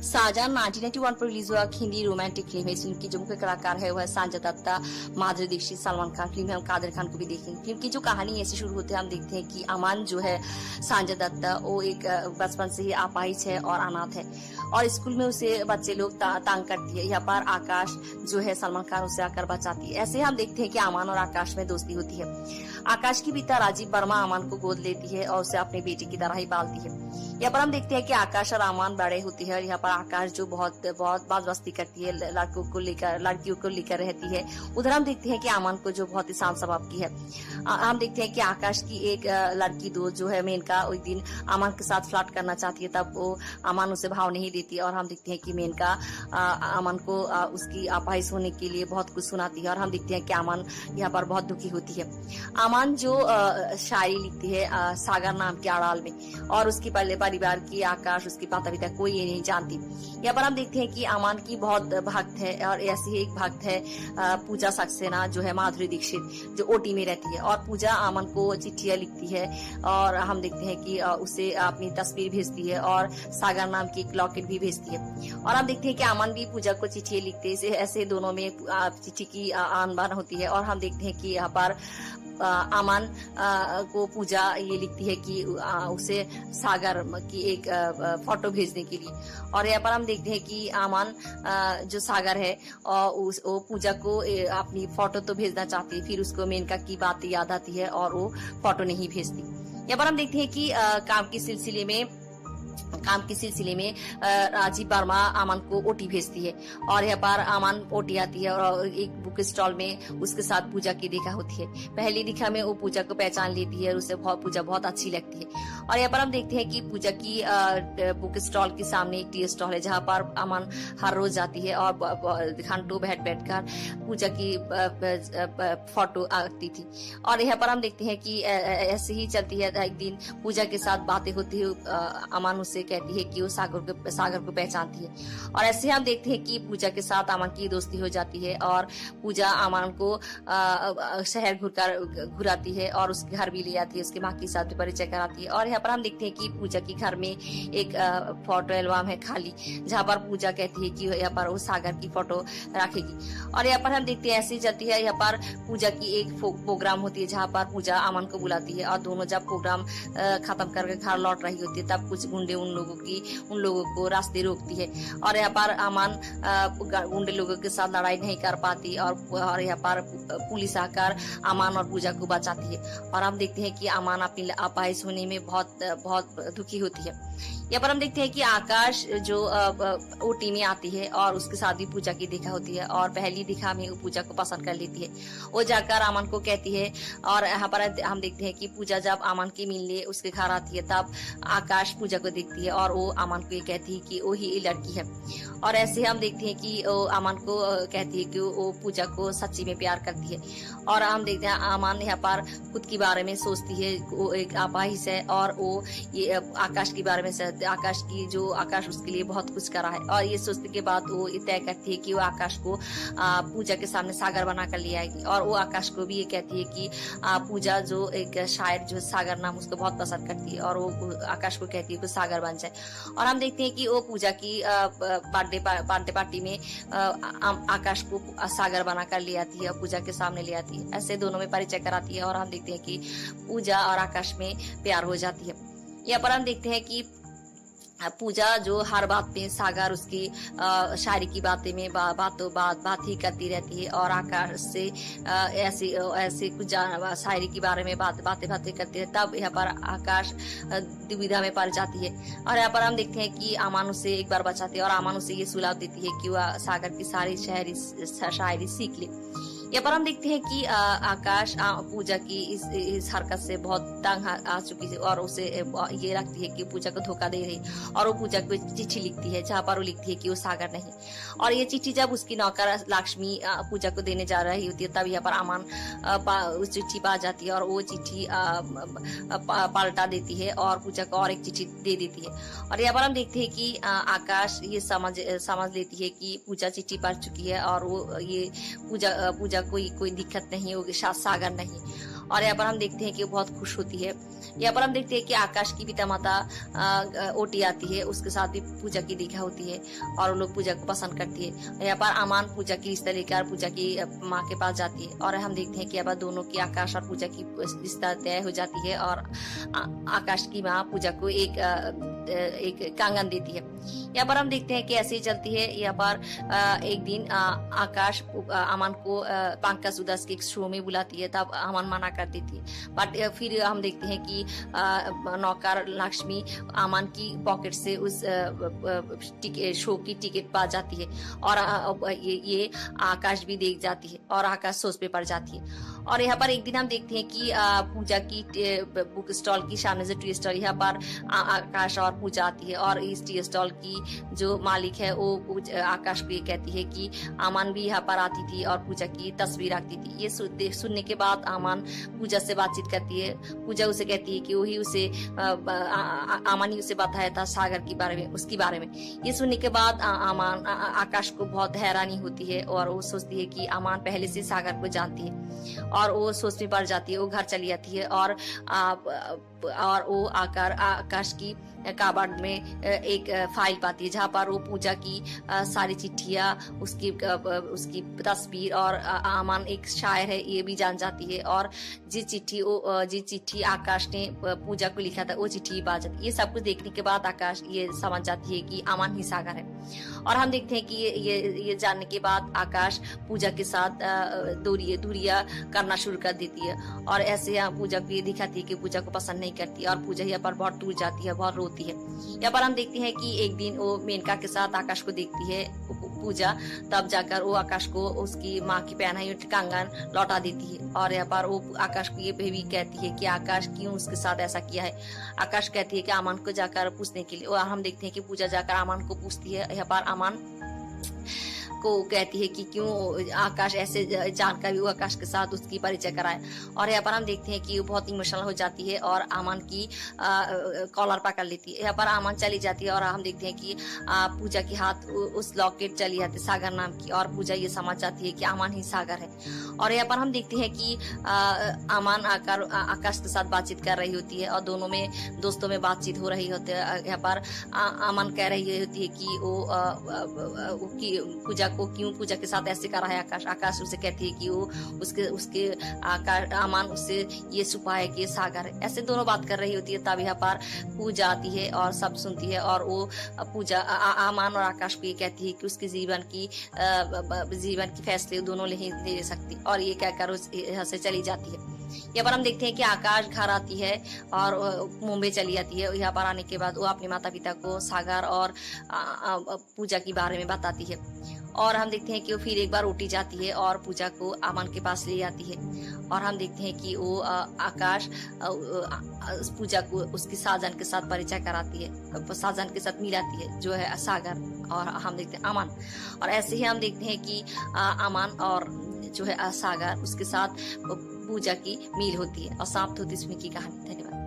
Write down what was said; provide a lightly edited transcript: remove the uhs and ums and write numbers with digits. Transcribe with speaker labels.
Speaker 1: शाहजहां 1991 पर रिलीज हुआ Hindi romantic film है। इस फिल्म की जो मुख्य कलाकार है वह संजय दत्ता, माधुरी दीक्षित, सलमान खान। फिल्म में हम कादर खान को भी देखेंगे। फिल्म की जो कहानी ऐसे शुरू होते हैं, हम देखते हैं कि अमान जो है संजय दत्ता, वो एक बचपन से ही अपाहिज है और अनाथ है और स्कूल में उसे बच्चे लोग तंग करती है। यहाँ पर आकाश जो है सलमान खान उसे आकर बचाती है। ऐसे हम देखते हैं कि अमान और आकाश में दोस्ती होती है। आकाश की पिता राजीव वर्मा अमान को गोद लेती है और उसे अपने बेटे की तरह ही पालती है। यहाँ पर हम देखते हैं कि आकाश और अमान बड़े होते हैं और यहाँ पर आकाश जो बहुत बदमस्ती करती है, लड़कियों को लेकर रहती है। उधर हम देखते हैं कि अमान को जो बहुत ही शांत स्वभाव की है। हम देखते हैं कि आकाश की एक लड़की दोस्त जो है मेनका, एक दिन अमान के साथ फ्लर्ट करना चाहती है, तब वो अमान उसे भाव नहीं देती और हम देखते हैं कि मेनका अमान को उसकी अपाहिज होने के लिए बहुत कुछ सुनाती है और हम देखते हैं कि अमान यहाँ पर बहुत दुखी होती है। अमान जो शायरी लिखती है सागर नाम के अड़ाल में और उसकी परिवार की आकाश, उसकी माता पिता कोई ये नहीं जानती। यहाँ पर हम देखते हैं कि अमान की बहुत भक्त है और ऐसी ही एक भक्त है पूजा सक्सेना जो है माधुरी दीक्षित, जो ओटी में रहती है और पूजा अमन को चिट्ठियां लिखती है और हम देखते हैं कि उसे अपनी तस्वीर भेजती है और सागर नाम की एक लॉकेट भी भेजती है और हम देखते हैं कि अमन भी पूजा को चिट्ठियां लिखते हैं। ऐसे दोनों में चिट्ठी की आन बान होती है और हम देखते हैं कि यहाँ पर अमन को पूजा ये लिखती है कि उसे सागर की एक फोटो भेजने के लिए और यहाँ पर हम देखते हैं कि अमन जो सागर है और वो पूजा को अपनी फोटो तो भेजना चाहती है, फिर उसको मेनका की बात याद आती है और वो फोटो नहीं भेजती। यहाँ पर हम देखते हैं कि काम के सिलसिले में राजीव वर्मा अमन को ओटी भेजती है और यहाँ पर अमन ओटी आती है और एक बुक स्टॉल में उसके साथ पूजा की देखा होती है। पहली दिखा में वो पूजा को पहचान लेती है और उसे पूजा बहुत अच्छी लगती है और यहाँ पर हम देखते हैं कि पूजा की बुक स्टॉल के सामने एक टी स्टॉल है जहाँ पर अमन हर रोज जाती है और घंटों बैठ कर पूजा की फोटो आती थी और यहाँ पर हम देखते हैं कि ऐसे ही चलती है। एक दिन पूजा के साथ बातें होती है, अमन उसे कहती है कि वो सागर को पहचानती है और ऐसे हम देखते हैं कि पूजा के साथ अमन की दोस्ती हो जाती है और पूजा अमन को शहर घुराती है और उसके घर भी ले आती है, उसकी माँ के साथ भी परिचय कराती है और यहाँ पर हम देखते हैं कि पूजा के घर में एक फोटो एल्बम है खाली, जहाँ पर पूजा कहती है कि यहाँ पर वो सागर की फोटो रखेगी और यहाँ पर हम देखते हैं ऐसी चलती है। यहाँ पर पूजा की एक प्रोग्राम होती है जहाँ पर पूजा अमन को बुलाती है और दोनों जब प्रोग्राम खत्म करके घर लौट रही होती है तब कुछ गुंडे उन लोगों को रास्ते रोकती है और यहाँ पर अमन गुंडे लोगों के साथ लड़ाई नहीं कर पाती और यहाँ पर पुलिस आकर अमन और पूजा को बचाती है और हम देखते हैं कि अमन अपनी अपाहिज होने में बहुत दुखी होती है। यहाँ पर हम देखते हैं कि आकाश जो ओटी में आती है और उसके साथ भी पूजा की देखा होती है और पहली दिखा में वो पूजा को पसंद कर लेती है। वो जाकर अमन को कहती है और यहाँ पर हम देखते हैं कि पूजा जब अमन के मिलने उसके घर आती है तब आकाश पूजा को देखती है और वो अमन को ये कहती है कि वो ही लड़की है और ऐसे हम देखते हैं कि वो अमन को कहती है कि वो पूजा को सच्ची में प्यार करती है और हम देखते हैं अमन यहाँ पर खुद के बारे में सोचती है, वो एक अपाहिज है और वो ये आकाश के बारे में आकाश उसके लिए बहुत कुछ करा है और ये सोचने के बाद वो ये तय करती है कि वो आकाश को पूजा के सामने सागर बना कर ले आएगी और वो आकाश को भी ये कहती है कि पूजा जो एक शायर जो सागर नाम उसको बहुत पसंद करती है और वो आकाश को कहती है कि सागर बन जाए और हम देखते हैं कि वो पूजा की बर्थडे पार्टी में आकाश को सागर बनाकर ले आती है और पूजा के सामने ले आती है। ऐसे दोनों में परिचय कराती है और हम देखते हैं कि पूजा और आकाश में प्यार हो जाती है। यहाँ पर हम देखते हैं कि पूजा जो हर बात में सागर उसकी शायरी की बातें में बात ही करती रहती है और आकाश से ऐसे कुछ शायरी के बारे में बातें करती है। तब यहाँ पर आकाश दुविधा में पड़ जाती है और यहाँ पर हम देखते हैं कि अमन उसे एक बार बचाती है और अमन उसे ये सुझाव देती है कि वह सागर की सारी शायरी सीख ले। यहाँ पर हम देखते हैं कि आकाश पूजा की इस हरकत से बहुत तंग आ चुकी है और उसे ये लगती है कि पूजा को धोखा दे रही और वो पूजा को चिट्ठी लिखती है जहाँ पर वो लिखती है कि वो सागर नहीं और ये चिट्ठी जब उसकी नौकर लक्ष्मी पूजा को देने जा रही होती है तब यहाँ पर अमन उस चिट्ठी पा जाती है और वो चिट्ठी पलटा देती है और पूजा को और एक चिट्ठी दे देती है और यहाँ पर हम देखते हैं कि आकाश ये समझ लेती है कि पूजा चिट्ठी पढ़ चुकी है और वो ये पूजा कोई दिक्कत नहीं होगी, सागर नहीं और यहाँ पर हम देखते हैं कि वो बहुत खुश होती है। यहाँ पर हम देखते हैं कि आकाश की पिता माता ओटी आती है, उसके साथ भी पूजा की देखा होती है और वो लोग पूजा को पसंद करती है। यहाँ पर अमान पूजा की रिश्ता लेकर पूजा की माँ के पास जाती है और हम देखते हैं कि यहाँ पर दोनों की, आकाश और पूजा की रिश्ता तय हो जाती है और आकाश की माँ पूजा को एक कंगन देती है। यहाँ पर हम देखते हैं कि ऐसे ही चलती है। यहाँ पर एक दिन आकाश अमन को पंकज उदास के एक शो में बुलाती है, तब अमन मना कर देती है। बट फिर हम देखते हैं कि नौकर लक्ष्मी अमन की पॉकेट से उस शो की टिकट पा जाती है और ये आकाश भी देख जाती है और आकाश सोच पे पड़ जाती है। और यहाँ पर एक दिन हम देखते हैं कि पूजा की बुक स्टॉल की सामने से टी स्टॉल, यहाँ पर आकाश और पूजा आती है और इस टी स्टॉल की जो मालिक है वो आकाश को ये कहती है कि अमन भी यहाँ पर आती थी और पूजा की तस्वीर रखती थी। ये सुनने के बाद अमन पूजा से बातचीत करती है। पूजा उसे कहती है कि वही उसे अमन ही उसे बताया था सागर के बारे में, उसके बारे में। ये सुनने के बाद अमन आकाश को बहुत हैरानी होती है और वो सोचती है कि अमन पहले से सागर को जानती है और वो सोच में पड़ जाती है। वो घर चली जाती है और वो आकर आकाश की कबर्ड में एक फाइल पाती है जहाँ पर वो पूजा की सारी चिट्ठियाँ, उसकी तस्वीर और अमन एक शायर है ये भी जान जाती है और जिस चिट्ठी आकाश ने पूजा को लिखा था वो चिट्ठी पा जाती है। ये सब कुछ देखने के बाद आकाश ये समझ जाती है कि अमन ही सागर है। और हम देखते हैं कि ये जानने के बाद आकाश पूजा के साथ दूरिया करना शुरू कर देती है और ऐसे यहाँ पूजा को ये दिखाती है कि पूजा को पसंद नहीं करती और पूजा यहाँ पर बहुत टूट जाती है, बहुत रोती है। यहाँ पर हम देखते हैं कि एक दिन वो मेनका के साथ आकाश को देखती है पूजा, तब जाकर वो आकाश को उसकी माँ की पहनाई हुई कंगन लौटा देती है और यहाँ पर वो आकाश को ये भी कहती है कि आकाश क्यों उसके साथ ऐसा किया है। आकाश कहती है कि अमन को जाकर पूछने के लिए, और हम देखते हैं कि पूजा जाकर अमन को पूछती है। यहाँ पर अमन को कहती है कि क्यों आकाश ऐसे जानकर भी वो आकाश के साथ उसकी परिचय कराए। और यहाँ पर हम देखते हैं कि वो बहुत इमोशनल हो जाती है और अमन की कॉलर पकड़ लेती है। यहाँ पर अमन चली जाती है और हम देखते हैं कि पूजा के हाथ उस लॉकेट चली जाती है सागर नाम की और पूजा ये समझ जाती है कि अमन ही सागर है। और यहाँ पर हम देखते हैं कि अमन आकर आकाश के साथ बातचीत कर रही होती है और दोनों में दोस्तों में बातचीत हो रही होती है। यहाँ पर अमन कह रही होती है कि वो पूजा को क्यों पूजा के साथ ऐसे कर रहा है आकाश उसे कहती है कि वो उसके अमन उससे ये छुपा है कि ये सागर है। ऐसे दोनों बात कर रही होती है। तब यहाँ पर पूजा आती है और सब सुनती है और वो पूजा अमन और आकाश को ये कहती है कि उसके जीवन की फैसले दोनों ले सकती और ये कहकर उस यहाँ से चली जाती है। यहाँ पर हम देखते हैं कि आकाश घर आती है और मुंबई चली जाती है। यहाँ पर आने के बाद वो अपने माता पिता को सागर और पूजा के बारे में बताती है और हम देखते हैं कि वो फिर एक बार उठी जाती है और पूजा को अमन के पास ले जाती है और हम देखते हैं कि वो आकाश पूजा को उसकी साजन के साथ परिचय कराती है, साजन के साथ मिलाती है जो है सागर, और हम देखते हैं अमन। और ऐसे ही हम देखते हैं कि अमन और जो है सागर उसके साथ पूजा की मील होती है और समाप्त होती है इसमें की कहानी। धन्यवाद।